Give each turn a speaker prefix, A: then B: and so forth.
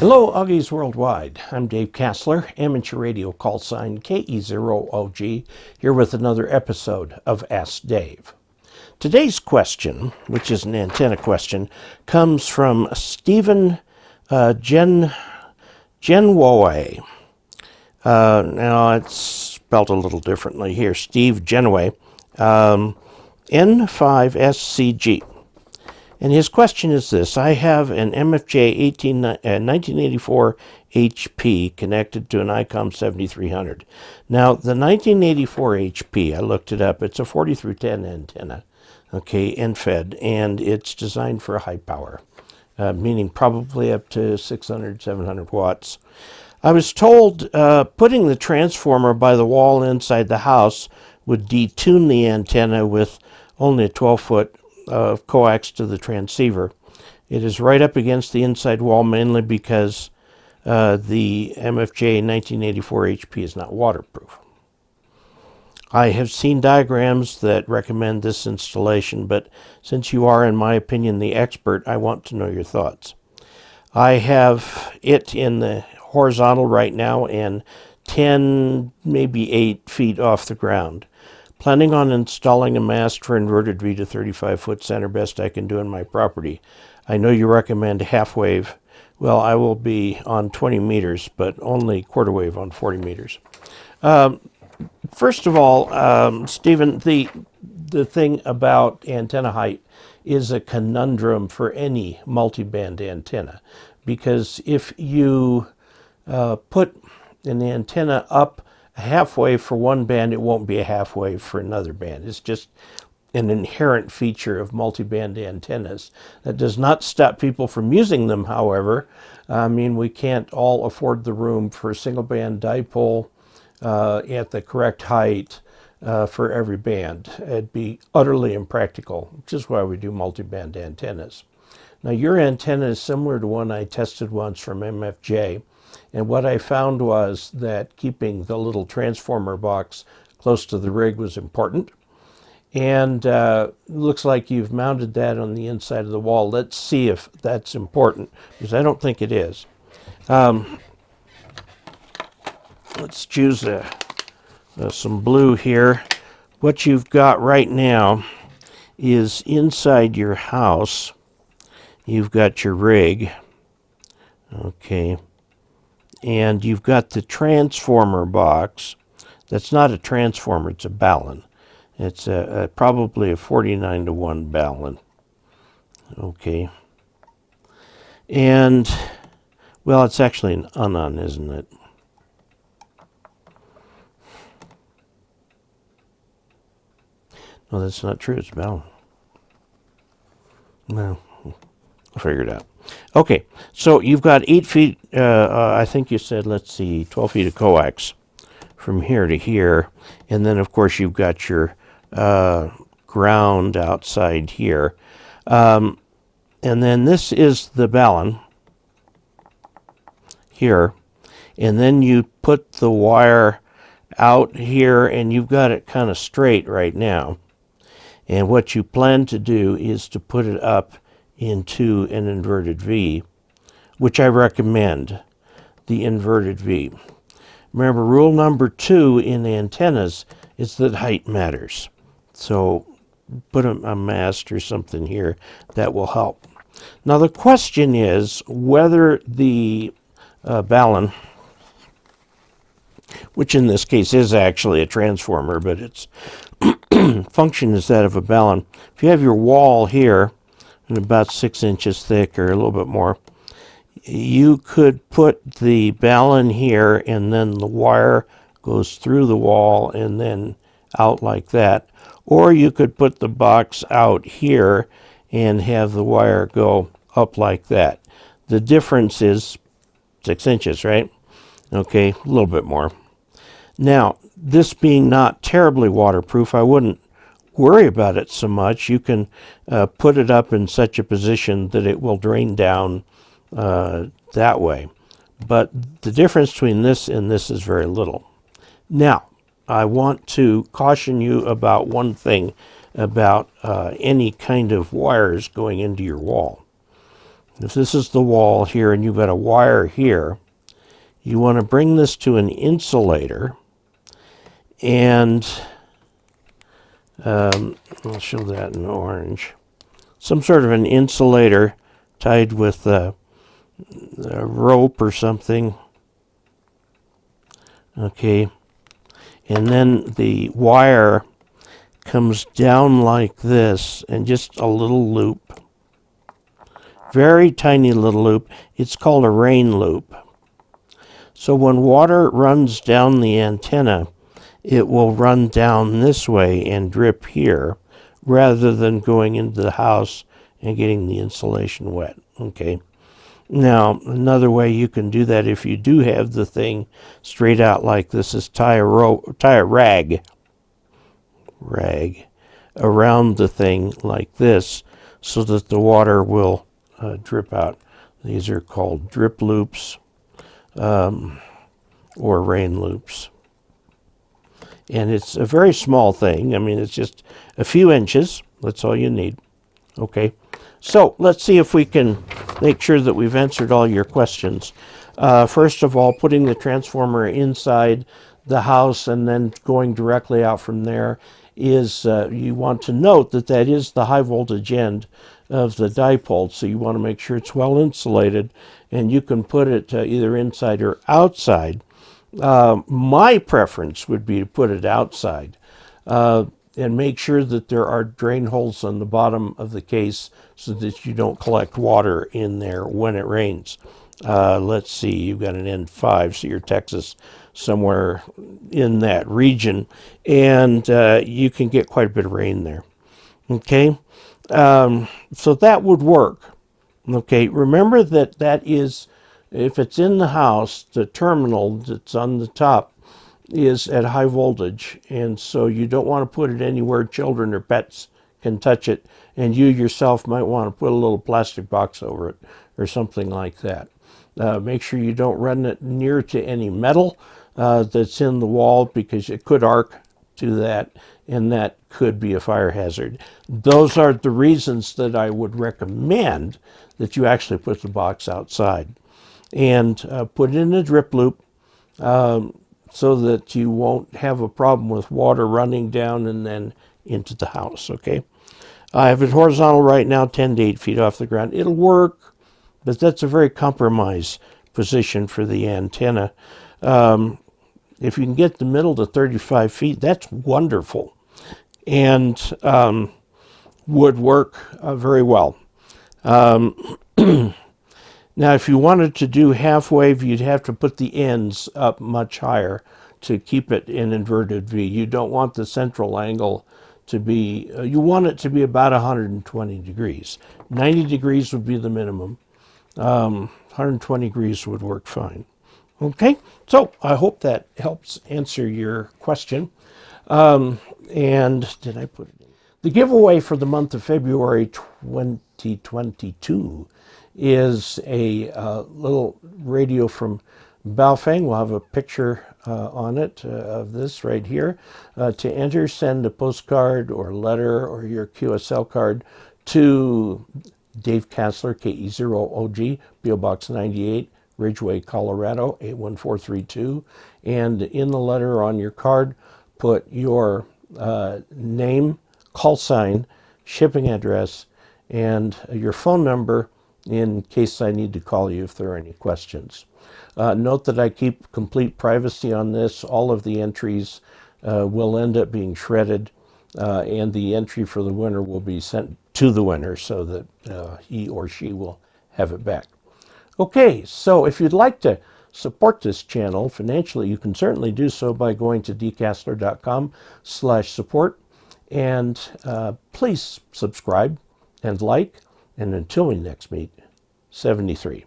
A: Hello, Augies Worldwide. I'm Dave Kassler, amateur radio call sign KE0OG, here with another episode of Ask Dave. Today's question, which is an antenna question, comes from Stephen Genwoe. Now, it's spelled a little differently here. Steve Genwoe, N5SCG. And his question is this: I have an MFJ 1984 HP connected to an ICOM 7300. Now, the 1984 HP, I looked it up, it's a 40 through 10 antenna, okay, end-fed, and it's designed for high power, meaning probably up to 600, 700 watts. I was told putting the transformer by the wall inside the house would detune the antenna with only a 12-foot of coax to the transceiver. It is right up against the inside wall, mainly because the MFJ 1984 HP is not waterproof. I have seen diagrams that recommend this installation, but since you are, in my opinion, the expert, I want to know your thoughts. I have it in the horizontal right now and 10, maybe 8 feet off the ground. Planning on installing a mast for inverted V to 35-foot center, best I can do in my property. I know you recommend Halfwave. Well, I will be on 20 meters, but only quarter wave on 40 meters. First of all, Stephen, the thing about antenna height is a conundrum for any multiband antenna, because if you put an antenna up a half wave for one band, it won't be a half wave for another band. It's just an inherent feature of multiband antennas. That does not stop people from using them, however. I mean, we can't all afford the room for a single band dipole at the correct height for every band. It'd be utterly impractical, which is why we do multiband antennas. Now, your antenna is similar to one I tested once from MFJ. And what I found was that keeping the little transformer box close to the rig was important. And looks like you've mounted that on the inside of the wall. Let's see if that's important, because I don't think it is. Let's choose some blue here. What you've got right now is inside your house. You've got your rig. Okay. And you've got the transformer box. That's not a transformer, it's a Balun. It's probably a 49-to-1 Balun. Okay. And, well, it's actually an unon, isn't it? No, that's not true, it's a Balun. No, I'll figure it out. Okay, so you've got 8 feet, I think you said, let's see, 12 feet of coax from here to here. And then, of course, you've got your ground outside here. And then this is the Balun here. And then you put the wire out here, and you've got it kind of straight right now. And what you plan to do is to put it up into an inverted V, which I recommend, the inverted V. Remember, rule number 2 in antennas is that height matters. So put a mast or something here that will help. Now the question is whether the Balun, which in this case is actually a transformer, but its function is that of a Balun. If you have your wall here, and about 6 inches thick or a little bit more, you could put the Balun here, and then the wire goes through the wall and then out like that. Or you could put the box out here and have the wire go up like that. The difference is 6 inches, right? Okay, a little bit more. Now, this being not terribly waterproof, I wouldn't worry about it so much. You can put it up in such a position that it will drain down that way. But the difference between this and this is very little. Now, I want to caution you about one thing about any kind of wires going into your wall. If this is the wall here and you've got a wire here, you want to bring this to an insulator, and I'll show that in orange. Some sort of an insulator tied with a rope or something. Okay, and then the wire comes down like this, and just a little loop. Very tiny little loop. It's called a rain loop. So when water runs down the antenna, it will run down this way and drip here, rather than going into the house and getting the insulation wet. Okay. Now, another way you can do that, if you do have the thing straight out like this, is tie a rag around the thing like this, so that the water will drip out. These are called drip loops or rain loops. And it's a very small thing. I mean, it's just a few inches. That's all you need. Okay. So let's see if we can make sure that we've answered all your questions. First of all, putting the transformer inside the house and then going directly out from there is, you want to note that that is the high voltage end of the dipole. So you want to make sure it's well insulated, and you can put it either inside or outside. My preference would be to put it outside, and make sure that there are drain holes on the bottom of the case so that you don't collect water in there when it rains. Let's see, you've got an N5, so you're Texas, somewhere in that region, and you can get quite a bit of rain there. Okay, so that would work. Okay, remember that is, if it's in the house, the terminal that's on the top is at high voltage, and so you don't want to put it anywhere children or pets can touch it, and you yourself might want to put a little plastic box over it or something like that. Make sure you don't run it near to any metal that's in the wall, because it could arc to that, and that could be a fire hazard. Those are the reasons that I would recommend that you actually put the box outside, and put it in a drip loop, so that you won't have a problem with water running down and then into the house. Okay, I have it horizontal right now, 10 to 8 feet off the ground. It'll work, but that's a very compromised position for the antenna. If you can get the middle to 35 feet, that's wonderful, and would work very well. Now, if you wanted to do half wave, you'd have to put the ends up much higher to keep it in inverted V. You don't want the central angle to be, you want it to be about 120 degrees. 90 degrees would be the minimum. 120 degrees would work fine. Okay, so I hope that helps answer your question. And did I put it in? The giveaway for the month of February 2022 is a little radio from Baofeng. We'll have a picture on it of this right here. To enter, send a postcard or letter or your QSL card to Dave Kassler, KE0OG, PO Box 98, Ridgeway, Colorado, 81432. And in the letter on your card, put your name, call sign, shipping address, and your phone number in case I need to call you if there are any questions. Note that I keep complete privacy on this. All of the entries will end up being shredded, and the entry for the winner will be sent to the winner so that he or she will have it back. Okay, so if you'd like to support this channel financially, you can certainly do so by going to dkassler.com/support, and please subscribe and like. And until we next meet, 73.